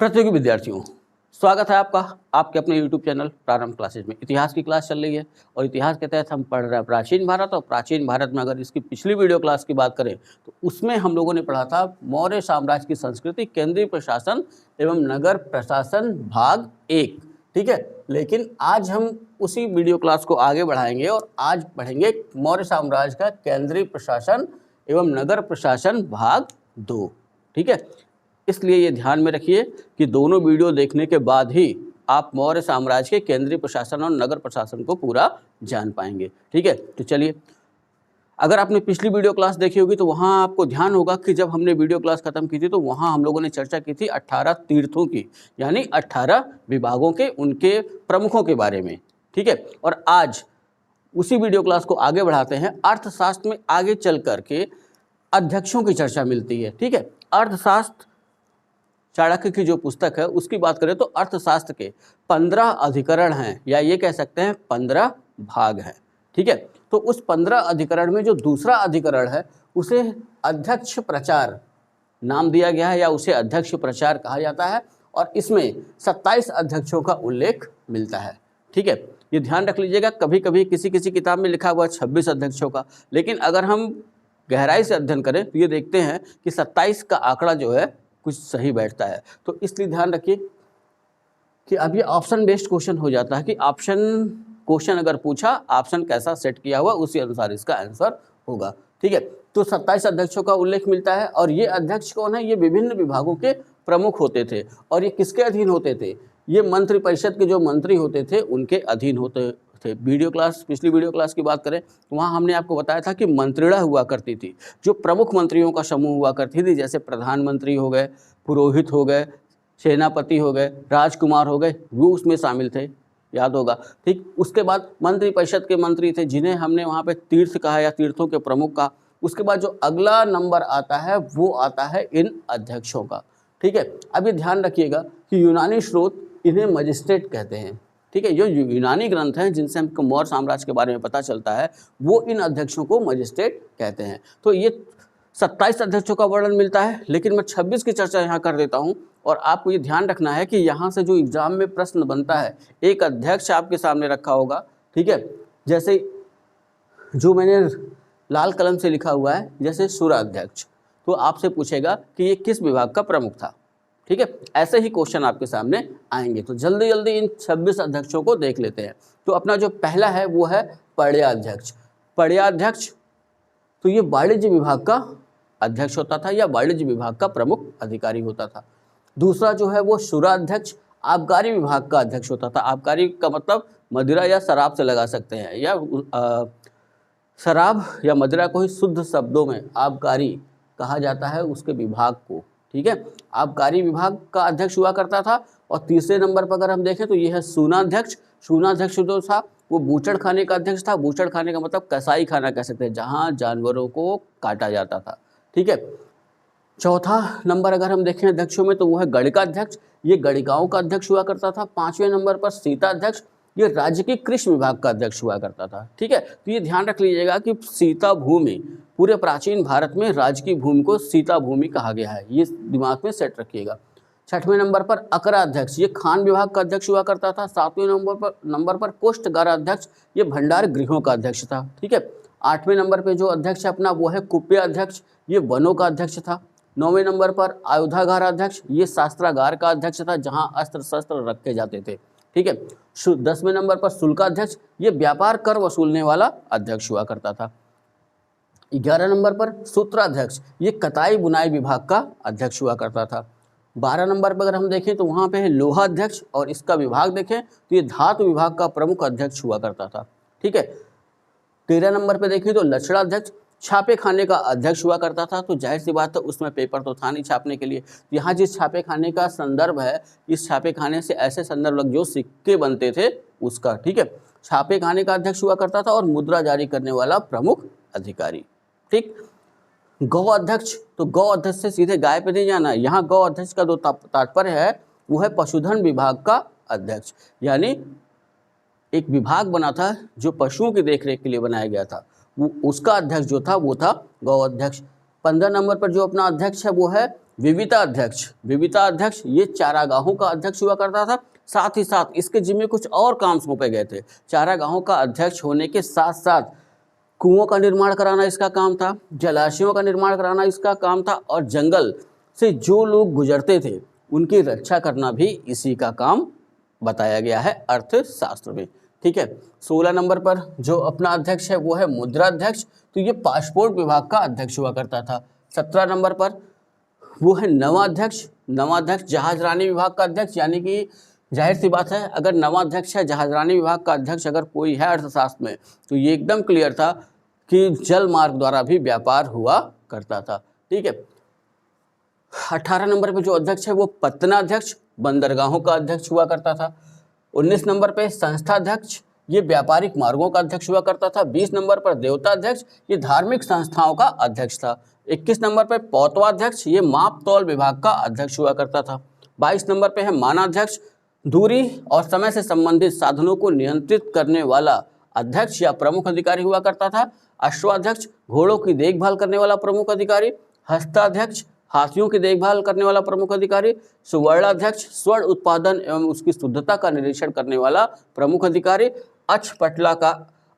प्रतियोगी विद्यार्थियों, स्वागत है आपका आपके अपने YouTube चैनल प्रारंभ क्लासेज में। इतिहास की क्लास चल रही है और इतिहास के तहत हम पढ़ रहे हैं प्राचीन भारत। और प्राचीन भारत में अगर इसकी पिछली वीडियो क्लास की बात करें तो उसमें हम लोगों ने पढ़ा था मौर्य साम्राज्य की संस्कृति, केंद्रीय प्रशासन एवं नगर प्रशासन भाग 1। ठीक है, लेकिन आज हम उसी वीडियो क्लास को आगे बढ़ाएंगे और आज पढ़ेंगे मौर्य साम्राज्य का केंद्रीय प्रशासन एवं नगर प्रशासन भाग 2। ठीक है, इसलिए ये ध्यान में रखिए कि दोनों वीडियो देखने के बाद ही आप मौर्य साम्राज्य के केंद्रीय प्रशासन और नगर प्रशासन को पूरा जान पाएंगे। ठीक है, तो चलिए, अगर आपने पिछली वीडियो क्लास देखी होगी तो वहाँ आपको ध्यान होगा कि जब हमने वीडियो क्लास खत्म की थी तो वहाँ हम लोगों ने चर्चा की थी 18 तीर्थों की, यानी 18 विभागों के उनके प्रमुखों के बारे में। ठीक है, और आज उसी वीडियो क्लास को आगे बढ़ाते हैं। अर्थशास्त्र में आगे चल करके अध्यक्षों की चर्चा मिलती है। ठीक है, अर्थशास्त्र चाणक्य की जो पुस्तक है उसकी बात करें तो अर्थशास्त्र के 15 अधिकरण हैं, या ये कह सकते हैं 15 भाग हैं। ठीक है, तो उस 15 अधिकरण में जो दूसरा अधिकरण है उसे अध्यक्ष प्रचार नाम दिया गया है, या उसे अध्यक्ष प्रचार कहा जाता है, और इसमें 27 अध्यक्षों का उल्लेख मिलता है। ठीक है, ये ध्यान रख लीजिएगा। कभी कभी किसी किसी किताब में लिखा हुआ 26 अध्यक्षों का, लेकिन अगर हम गहराई से अध्ययन करें तो ये देखते हैं कि 27 का आंकड़ा जो है कुछ सही बैठता है। तो इसलिए ध्यान रखिए कि अब ये ऑप्शन बेस्ड क्वेश्चन हो जाता है कि ऑप्शन क्वेश्चन अगर पूछा, ऑप्शन कैसा सेट किया हुआ उसी अनुसार इसका आंसर होगा। ठीक है, तो 27 अध्यक्षों का उल्लेख मिलता है। और ये अध्यक्ष कौन है? ये विभिन्न विभागों के प्रमुख होते थे। और ये किसके अधीन होते थे? ये मंत्रि परिषद के जो मंत्री होते थे उनके अधीन होते थे। पिछली वीडियो क्लास की बात करें तो वहाँ हमने आपको बताया था कि मंत्रिणा हुआ करती थी, जो प्रमुख मंत्रियों का समूह हुआ करती थी, जैसे प्रधानमंत्री हो गए, पुरोहित हो गए, सेनापति हो गए, राजकुमार हो गए, वो उसमें शामिल थे, याद होगा। ठीक, उसके बाद मंत्रि परिषद के मंत्री थे जिन्हें हमने वहाँ पे तीर्थ कहा या तीर्थों के प्रमुख कहा। उसके बाद जो अगला नंबर आता है वो आता है इन अध्यक्षों का। ठीक है, अब ये ध्यान रखिएगा कि यूनानी स्रोत इन्हें मजिस्ट्रेट कहते हैं। ठीक है, जो यूनानी ग्रंथ हैं जिनसे हमको मौर्य साम्राज्य के बारे में पता चलता है वो इन अध्यक्षों को मजिस्ट्रेट कहते हैं। तो ये 27 अध्यक्षों का वर्णन मिलता है, लेकिन मैं 26 की चर्चा यहाँ कर देता हूँ। और आपको ये ध्यान रखना है कि यहाँ से जो एग्जाम में प्रश्न बनता है, एक अध्यक्ष आपके सामने रखा होगा। ठीक है, जैसे जो मैंने लाल कलम से लिखा हुआ है, जैसे सुराध्यक्ष, तो आपसे पूछेगा कि ये किस विभाग का प्रमुख था। ठीक है, ऐसे ही क्वेश्चन आपके सामने आएंगे। तो जल्दी जल्दी इन 26 अध्यक्षों को देख लेते हैं। तो अपना जो पहला है वो है पर्याध्यक्ष। पर्याध्यक्ष तो ये वाणिज्य विभाग का अध्यक्ष होता था या वाणिज्य विभाग का प्रमुख अधिकारी होता था। दूसरा जो है वो सुराध्यक्ष आबकारी विभाग का अध्यक्ष होता था। आबकारी का मतलब मदिरा या शराब से लगा सकते हैं, या शराब या मदिरा को ही शुद्ध शब्दों में आबकारी कहा जाता है उसके विभाग को। ठीक है, आबकारी विभाग का अध्यक्ष हुआ करता था। और तीसरे नंबर पर अगर हम देखें तो यह है शूनाध्यक्ष। शूनाध्यक्ष जो था वो बूचड़ खाने का अध्यक्ष था। बूचड़ खाने का मतलब कसाई खाना कह सकते हैं, जहाँ जानवरों को काटा जाता था। ठीक है, चौथा नंबर अगर हम देखें अध्यक्षों में तो वो है गणिकाध्यक्ष। ये गणिकाओं का अध्यक्ष हुआ करता था। पांचवें नंबर पर सीताध्यक्ष, ये राज्य के कृषि विभाग का अध्यक्ष हुआ करता था। ठीक है, तो ये ध्यान रख लीजिएगा कि सीता भूमि, पूरे प्राचीन भारत में राज्य की भूमि को सीता भूमि कहा गया है, ये दिमाग में सेट रखिएगा। छठवें नंबर पर अकराध्यक्ष, ये खान विभाग का अध्यक्ष हुआ करता था। सातवें नंबर पर कोष्ठगाराध्यक्ष, ये भंडार गृहों का अध्यक्ष था। ठीक है, आठवें नंबर पर जो अध्यक्ष है अपना वो है कुप्याध्यक्ष, ये वनों का अध्यक्ष था। नौवें नंबर पर आयुधागार अध्यक्ष, ये शास्त्रागार का अध्यक्ष था, जहाँ अस्त्र शस्त्र रखे जाते थे। ठीक है, 10वें नंबर पर शुल्काध्यक्ष, ये व्यापार कर वसूलने वाला अध्यक्ष हुआ करता था। 11 नंबर पर सूत्राध्यक्ष, ये कताई बुनाई विभाग का अध्यक्ष हुआ करता था। 12 नंबर पर अगर हम देखें तो वहाँ पे है लोहाध्यक्ष, और इसका विभाग देखें तो ये धातु विभाग का प्रमुख अध्यक्ष हुआ करता था। ठीक है, 13 नंबर पर देखें तो लक्षणाध्यक्ष, छापे खाने का अध्यक्ष हुआ करता था। तो जाहिर सी बात है उसमें पेपर तो था नहीं छापने के लिए। यहाँ जिस छापे खाने का संदर्भ है, इस छापे खाने से ऐसे संदर्भ जो सिक्के बनते थे उसका। ठीक है, छापे खाने का अध्यक्ष हुआ करता था और मुद्रा जारी करने वाला प्रमुख अधिकारी। ठीक, गौ अध्यक्ष, तो गौ अध्यक्ष से सीधे गाय पे नहीं जाना। यहाँ गौ अध्यक्ष का जो तात्पर्य है वो है पशुधन विभाग का अध्यक्ष, यानी एक विभाग बना था जो पशुओं की देखरेख के लिए बनाया गया था, उसका अध्यक्ष जो था वो था गौ अध्यक्ष। 15 नंबर पर जो अपना अध्यक्ष है वो है विविता अध्यक्ष, विविता अध्यक्ष ये चारागाहों का अध्यक्ष हुआ करता था। साथ ही साथ इसके जिम्मे कुछ और काम सौंपे गए थे। चारागाहों का अध्यक्ष होने के साथ साथ कुओं का निर्माण कराना इसका काम था, जलाशयों का निर्माण कराना इसका काम था, और जंगल से जो लोग गुजरते थे उनकी रक्षा करना भी इसी का काम बताया गया है अर्थशास्त्र में। ठीक है, 16 नंबर पर जो अपना अध्यक्ष है वो है मुद्रा अध्यक्ष, तो ये पासपोर्ट विभाग का अध्यक्ष हुआ करता था। 17 नंबर पर वो है नवाध्यक्ष, नवाध्यक्ष जहाजरानी विभाग का अध्यक्ष, यानी कि जाहिर सी बात है अगर नवाध्यक्ष है जहाजरानी विभाग का अध्यक्ष अगर कोई है अर्थशास्त्र में तो ये एकदम क्लियर था कि जल मार्ग द्वारा भी व्यापार हुआ करता था। ठीक है, 18 नंबर पे जो अध्यक्ष है वो पत्तनाध्यक्ष बंदरगाहों का अध्यक्ष हुआ करता था। 19 नंबर पे संस्थाध्यक्ष ये व्यापारिक मार्गों का अध्यक्ष हुआ करता था। 20 नंबर पर देवताध्यक्ष ये धार्मिक संस्थाओं का अध्यक्ष था। 21 नंबर पे पौतवाध्यक्ष ये माप तौल विभाग का अध्यक्ष हुआ करता था। 22 नंबर पे है मानाध्यक्ष, दूरी और समय से संबंधित साधनों को नियंत्रित करने वाला अध्यक्ष या प्रमुख अधिकारी हुआ करता था। अश्वाध्यक्ष घोड़ों की देखभाल करने वाला प्रमुख अधिकारी। हस्ताध्यक्ष हाथियों की देखभाल करने वाला प्रमुख अधिकारी। सुवर्णाध्यक्ष स्वर्ण उत्पादन एवं उसकी शुद्धता का निरीक्षण करने वाला प्रमुख अधिकारी।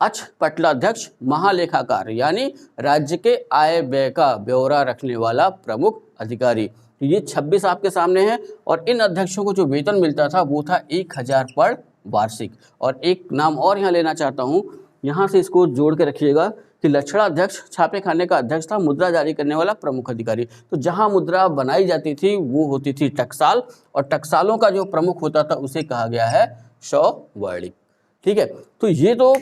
अक्षपटलाध्यक्ष महालेखाकार यानी राज्य के आय व्यय का ब्यौरा रखने वाला प्रमुख अधिकारी। ये 26 आपके सामने हैं और इन अध्यक्षों को जो वेतन मिलता था वो था 1000 पर वार्षिक। और एक नाम और यहाँ लेना चाहता हूँ, यहाँ से इसको जोड़ के रखिएगा कि लक्षणाध्यक्ष छापे खाने का अध्यक्ष था, मुद्रा जारी करने वाला प्रमुख अधिकारी। तो जहाँ मुद्रा बनाई जाती थी वो होती थी टकसाल, और टकसालों का जो प्रमुख होता था उसे कहा गया है सौवर्णिक। ठीक है, तो ये तो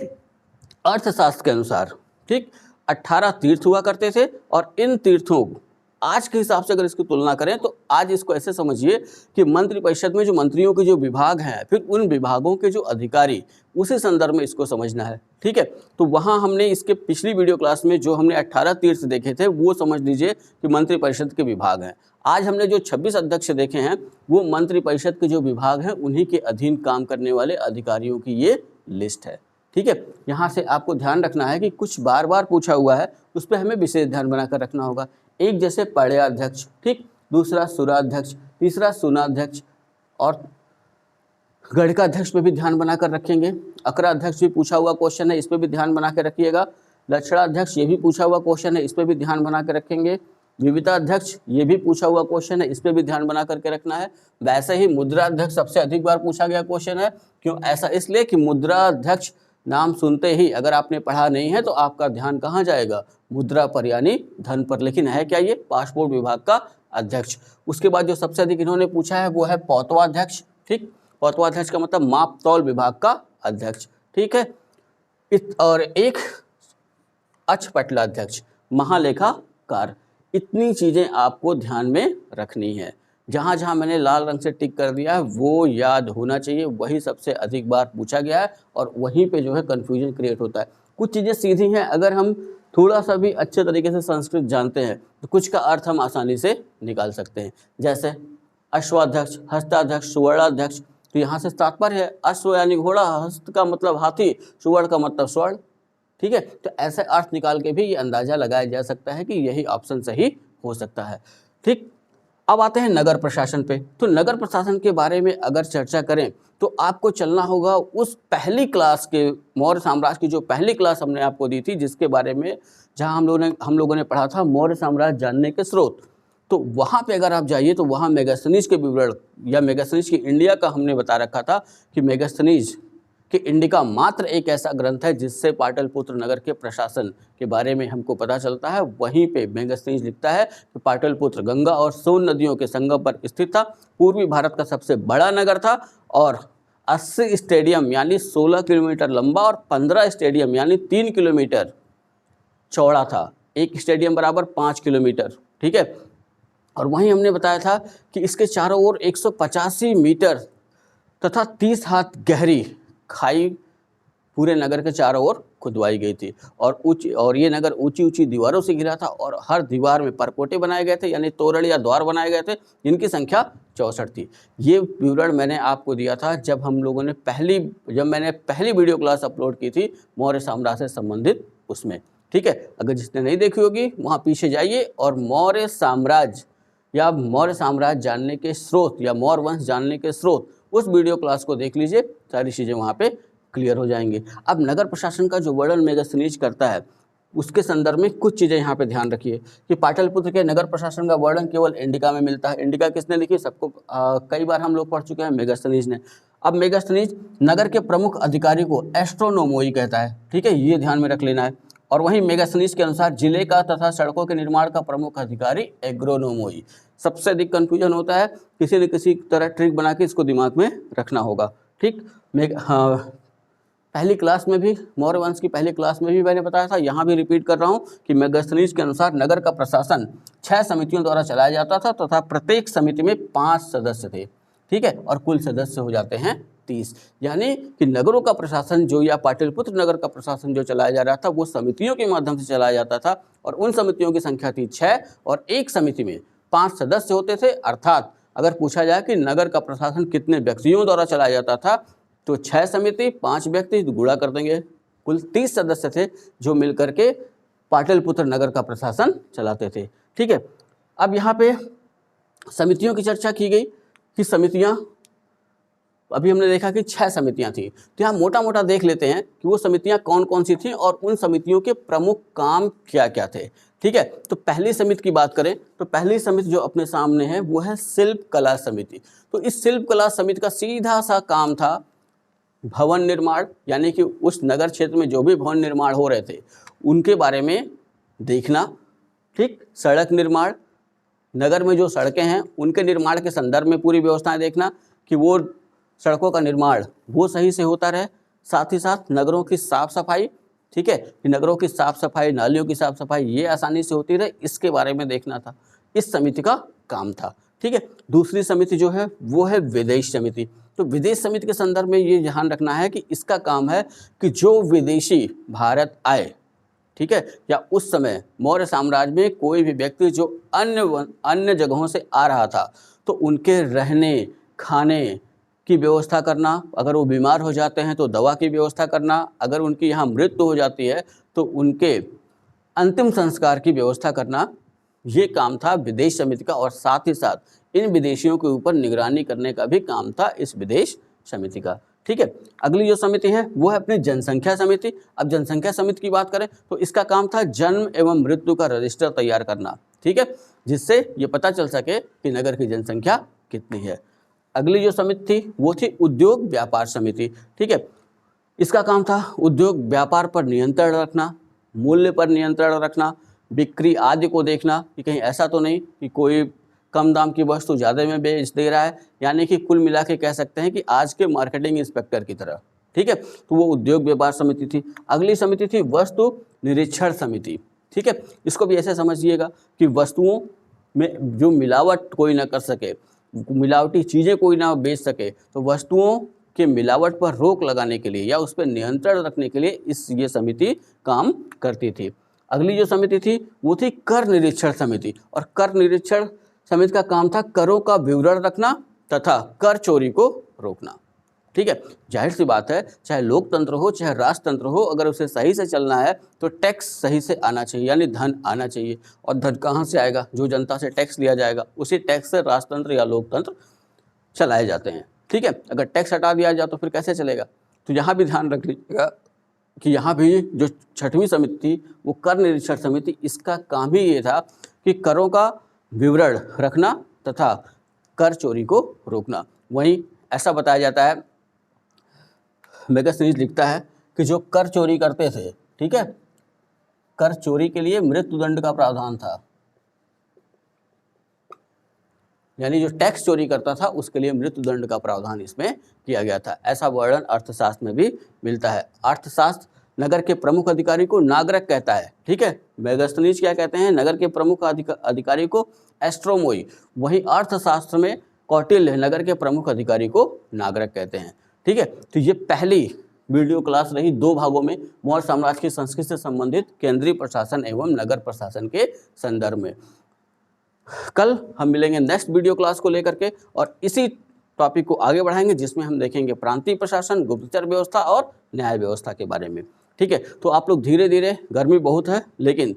अर्थशास्त्र के अनुसार ठीक 18 तीर्थ हुआ करते थे, और इन तीर्थों आज के हिसाब से अगर इसकी तुलना करें तो आज इसको ऐसे समझिए कि मंत्रिपरिषद में जो मंत्रियों के जो विभाग हैं फिर उन विभागों के जो अधिकारी, उसी संदर्भ में इसको समझना है। ठीक है, तो वहाँ हमने इसके पिछली वीडियो क्लास में जो हमने 18 तीर्थ देखे थे वो समझ लीजिए कि मंत्रिपरिषद के विभाग हैं। आज हमने जो 26 अध्यक्ष देखे हैं वो मंत्रिपरिषद के जो विभाग हैं उन्हीं के अधीन काम करने वाले अधिकारियों की ये लिस्ट है। ठीक है, यहाँ से आपको ध्यान रखना है कि कुछ बार बार पूछा हुआ है उस पर हमें विशेष ध्यान बनाकर रखना होगा। एक जैसे पड़याध्यक्ष, ठीक, दूसरा सुराध्यक्ष, तीसरा सुनाध्यक्ष, और गणकाध्यक्ष पे भी ध्यान बनाकर रखेंगे। अकराध्यक्ष भी पूछा हुआ क्वेश्चन है, इस पर भी ध्यान बना के रखिएगा। लक्षणाध्यक्ष ये भी पूछा हुआ क्वेश्चन है, इस पर भी ध्यान बना के रखेंगे। विविताध्यक्ष ये भी पूछा हुआ क्वेश्चन है, इस पर भी ध्यान बना करके रखना है। वैसे ही मुद्राध्यक्ष सबसे अधिक बार पूछा गया क्वेश्चन है। क्यों ऐसा? इसलिए कि मुद्राध्यक्ष नाम सुनते ही अगर आपने पढ़ा नहीं है तो आपका ध्यान कहाँ जाएगा? मुद्रा पर यानी धन पर। लेकिन है क्या ये? पासपोर्ट विभाग का अध्यक्ष। उसके बाद जो सबसे अधिक इन्होंने पूछा है वो है पौतवाध्यक्ष। ठीक, पौतवाध्यक्ष का मतलब माप तौल विभाग का अध्यक्ष। ठीक है, और एक अक्षपटलाध्यक्ष, महालेखाकार। इतनी चीजें आपको ध्यान में रखनी है। जहाँ जहाँ मैंने लाल रंग से टिक कर दिया है वो याद होना चाहिए, वही सबसे अधिक बार पूछा गया है और वहीं पे जो है कन्फ्यूजन क्रिएट होता है। कुछ चीज़ें सीधी हैं, अगर हम थोड़ा सा भी अच्छे तरीके से संस्कृत जानते हैं तो कुछ का अर्थ हम आसानी से निकाल सकते हैं। जैसे अश्वाध्यक्ष, हस्ताध्यक्ष, सुवर्णाध्यक्ष, तो यहाँ से तात्पर्य है अश्व यानी घोड़ा, हस्त का मतलब हाथी, सुवर्ण का मतलब स्वर्ण। ठीक है, तो ऐसे अर्थ निकाल के भी ये अंदाजा लगाया जा सकता है कि यही ऑप्शन सही हो सकता है। ठीक, अब आते हैं नगर प्रशासन पे। तो नगर प्रशासन के बारे में अगर चर्चा करें तो आपको चलना होगा उस पहली क्लास के, मौर्य साम्राज्य की जो पहली क्लास हमने आपको दी थी, जिसके बारे में जहां हम लोगों ने पढ़ा था मौर्य साम्राज्य जानने के स्रोत। तो वहाँ पे अगर आप जाइए तो वहाँ मेगास्थनीज के विवरण या मेगास्थनीज की इंडिया का हमने बता रखा था कि मेगास्थनीज कि इंडिका मात्र एक ऐसा ग्रंथ है जिससे पाटलिपुत्र नगर के प्रशासन के बारे में हमको पता चलता है। वहीं पे मेगास्थनीज लिखता है कि पाटलिपुत्र गंगा और सोन नदियों के संगम पर स्थित था, पूर्वी भारत का सबसे बड़ा नगर था और 80 स्टेडियम यानी 16 किलोमीटर लंबा और 15 स्टेडियम यानी 3 किलोमीटर चौड़ा था। एक स्टेडियम बराबर 5 किलोमीटर। ठीक है, और वहीं हमने बताया था कि इसके चारों ओर 185 मीटर तथा 30 हाथ गहरी खाई पूरे नगर के चारों ओर खुदवाई गई थी और ये नगर ऊंची ऊंची दीवारों से घिरा था और हर दीवार में परकोटे बनाए गए थे यानी तोरण या द्वार बनाए गए थे जिनकी संख्या 64 थी। ये विवरण मैंने आपको दिया था जब मैंने पहली वीडियो क्लास अपलोड की थी मौर्य साम्राज्य से संबंधित उसमें। ठीक है, अगर जिसने नहीं देखी होगी वहाँ पीछे जाइए और मौर्य साम्राज्य या मौर्य साम्राज्य जानने के स्रोत या मौर्य वंश जानने के स्रोत, उस वीडियो क्लास को देख लीजिए, सारी चीज़ें वहाँ पे क्लियर हो जाएंगी। अब नगर प्रशासन का जो वर्णन मेगास्थनीज करता है उसके संदर्भ में कुछ चीज़ें यहाँ पे ध्यान रखिए कि पाटलिपुत्र के नगर प्रशासन का वर्णन केवल इंडिका में मिलता है। इंडिका किसने लिखी, सबको कई बार हम लोग पढ़ चुके हैं, मेगास्थनीज ने। अब मेगास्थनीज नगर के प्रमुख अधिकारी को एस्ट्रोनोमोई कहता है, ठीक है, ये ध्यान में रख लेना है। और वहीं मेगास्थनीज के अनुसार जिले का तथा सड़कों के निर्माण का प्रमुख अधिकारी एग्रोनोमोई। सबसे अधिक कंफ्यूजन होता है, किसी न किसी तरह ट्रिक बना के इसको दिमाग में रखना होगा, ठीक। पहली क्लास में भी, मौर्य वंश की पहली क्लास में भी मैंने बताया था, यहाँ भी रिपीट कर रहा हूँ कि मेगास्थनीज के अनुसार नगर का प्रशासन 6 समितियों द्वारा चलाया जाता था तथा प्रत्येक समिति में 5 सदस्य थे, ठीक है, और कुल सदस्य हो जाते हैं 30। यानी कि नगरों का प्रशासन जो, या पाटलिपुत्र नगर का प्रशासन जो चलाया जा रहा था वो समितियों के माध्यम से चलाया जाता था, और उन समितियों की संख्या थी 6 और एक समिति में 5 सदस्य होते थे। अर्थात अगर पूछा जाए कि नगर का प्रशासन कितने व्यक्तियों द्वारा चलाया जाता था, तो 6 समिति 5 व्यक्ति गुणा कर देंगे, कुल 30 सदस्य थे जो मिलकर के पाटलिपुत्र नगर का प्रशासन चलाते थे, ठीक है। अब यहाँ पे समितियों की चर्चा की गई कि समितियाँ, अभी हमने देखा कि 6 समितियाँ थी, तो यहाँ मोटा मोटा देख लेते हैं कि वो समितियाँ कौन कौन सी थी और उन समितियों के प्रमुख काम क्या क्या थे, ठीक है। तो पहली समिति की बात करें तो पहली समिति जो अपने सामने है वो है शिल्प कला समिति। तो इस शिल्प कला समिति का सीधा सा काम था भवन निर्माण, यानी कि उस नगर क्षेत्र में जो भी भवन निर्माण हो रहे थे उनके बारे में देखना, ठीक। सड़क निर्माण, नगर में जो सड़कें हैं उनके निर्माण के संदर्भ में पूरी व्यवस्थाएं देखना कि वो सड़कों का निर्माण वो सही से होता रहे, साथ ही साथ नगरों की साफ सफाई, ठीक है, कि नगरों की साफ सफाई, नालियों की साफ सफाई ये आसानी से होती रहे, इसके बारे में देखना था, इस समिति का काम था, ठीक है। दूसरी समिति जो है वो है विदेश समिति। तो विदेश समिति के संदर्भ में ये ध्यान रखना है कि इसका काम है कि जो विदेशी भारत आए, ठीक है, या उस समय मौर्य साम्राज्य में कोई भी व्यक्ति जो अन्य जगहों से आ रहा था तो उनके रहने खाने की व्यवस्था करना, अगर वो बीमार हो जाते हैं तो दवा की व्यवस्था करना, अगर उनकी यहाँ मृत्यु हो जाती है तो उनके अंतिम संस्कार की व्यवस्था करना, ये काम था विदेश समिति का। और साथ ही साथ इन विदेशियों के ऊपर निगरानी करने का भी काम था इस विदेश समिति का, ठीक है। अगली जो समिति है वो है अपनी जनसंख्या समिति। अब जनसंख्या समिति की बात करें तो इसका काम था जन्म एवं मृत्यु का रजिस्टर तैयार करना, ठीक है, जिससे ये पता चल सके कि नगर की जनसंख्या कितनी है। अगली जो समिति थी वो थी उद्योग व्यापार समिति, ठीक है। इसका काम था उद्योग व्यापार पर नियंत्रण रखना, मूल्य पर नियंत्रण रखना, बिक्री आदि को देखना कि कहीं ऐसा तो नहीं कि कोई कम दाम की वस्तु ज़्यादा में बेच दे रहा है, यानी कि कुल मिला के कह सकते हैं कि आज के मार्केटिंग इंस्पेक्टर की तरह, ठीक है। तो वो उद्योग व्यापार समिति थी। अगली समिति थी वस्तु निरीक्षण समिति, ठीक है। इसको भी ऐसे समझिएगा कि वस्तुओं में जो मिलावट कोई ना कर सके, मिलावटी चीज़ें कोई ना बेच सके, तो वस्तुओं के मिलावट पर रोक लगाने के लिए या उस पर नियंत्रण रखने के लिए ये समिति काम करती थी। अगली जो समिति थी वो थी कर निरीक्षण समिति, और कर निरीक्षण समिति का काम था करों का विवरण रखना तथा कर चोरी को रोकना, ठीक है। जाहिर सी बात है, चाहे लोकतंत्र हो चाहे राष्ट्रतंत्र हो, अगर उसे सही से चलना है तो टैक्स सही से आना चाहिए, यानी धन आना चाहिए। और धन कहाँ से आएगा? जो जनता से टैक्स लिया जाएगा उसी टैक्स से राष्ट्रतंत्र या लोकतंत्र चलाए जाते हैं, ठीक है। अगर टैक्स हटा दिया जाए तो फिर कैसे चलेगा? तो यहाँ भी ध्यान रख लीजिएगा कि यहाँ भी जो 6वीं समिति थी वो कर निरीक्षण समिति, इसका काम ही ये था कि करों का विवरण रखना तथा कर चोरी को रोकना। वहीं ऐसा बताया जाता है, मेगास्थनीज लिखता है कि जो कर चोरी करते थे, ठीक है, कर चोरी के लिए मृत्युदंड का प्रावधान था, यानी जो टैक्स चोरी करता था उसके लिए मृत्युदंड का प्रावधान इसमें किया गया था। ऐसा वर्णन अर्थशास्त्र में भी मिलता है। अर्थशास्त्र नगर के प्रमुख अधिकारी को नागरिक कहता है, ठीक है। मेगास्थनीज क्या कहते हैं? नगर के प्रमुख अधिकारी को एस्ट्रोमोई। वहीं अर्थशास्त्र में कौटिल्य नगर के प्रमुख अधिकारी को नागरिक कहते हैं, ठीक है। तो ये पहली वीडियो क्लास रही 2 भागों में, मौर्य साम्राज्य की संस्कृति से संबंधित केंद्रीय प्रशासन एवं नगर प्रशासन के संदर्भ में। कल हम मिलेंगे नेक्स्ट वीडियो क्लास को लेकर के और इसी टॉपिक को आगे बढ़ाएंगे, जिसमें हम देखेंगे प्रांतीय प्रशासन, गुप्तचर व्यवस्था और न्याय व्यवस्था के बारे में, ठीक है। तो आप लोग धीरे धीरे, गर्मी बहुत है लेकिन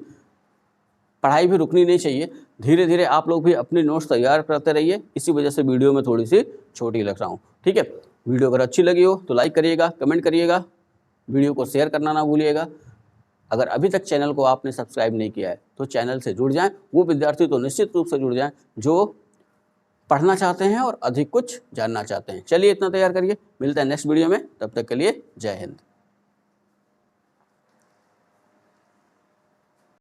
पढ़ाई भी रुकनी नहीं चाहिए, धीरे धीरे आप लोग भी अपनी नोट्स तैयार करते रहिए, इसी वजह से वीडियो में थोड़ी सी छोटी लग रहा हूँ। ठीक है, वीडियो अगर अच्छी लगी हो तो लाइक करिएगा, कमेंट करिएगा, वीडियो को शेयर करना ना भूलिएगा। अगर अभी तक चैनल को आपने सब्सक्राइब नहीं किया है तो चैनल से जुड़ जाएं। वो विद्यार्थी तो निश्चित रूप से जुड़ जाएं जो पढ़ना चाहते हैं और अधिक कुछ जानना चाहते हैं। चलिए इतना तैयार करिए, मिलते हैं नेक्स्ट वीडियो में, तब तक के लिए जय हिंद।